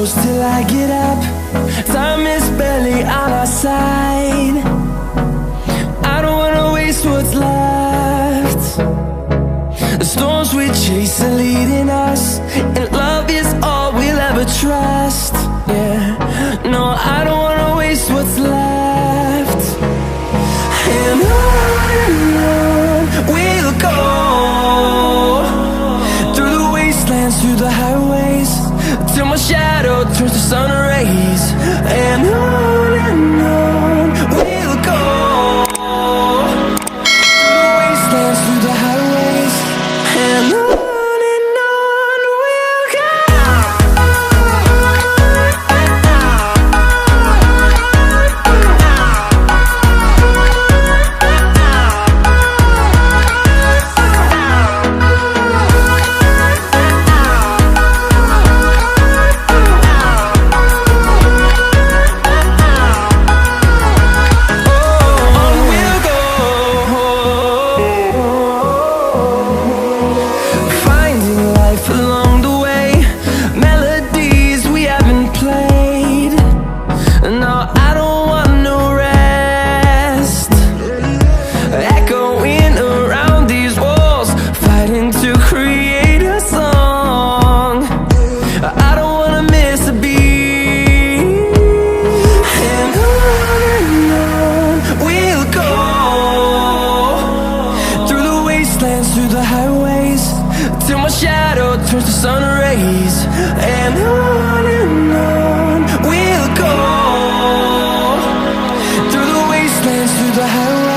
close till I get up. Time is barely on our side. I don't wanna waste what's left. The storms we chase are leading us, and love is all we'll ever trust. Yeah, no, I don't wanna waste what's left. And on we'll go, through the wastelands, through the highways, till my shadow turns to sun rays. And on we'll go, through the wastelands, through the highways, and on we'll go. Through the highways, till my shadow turns to sun rays. And on we'll go, through the wastelands, through the highways.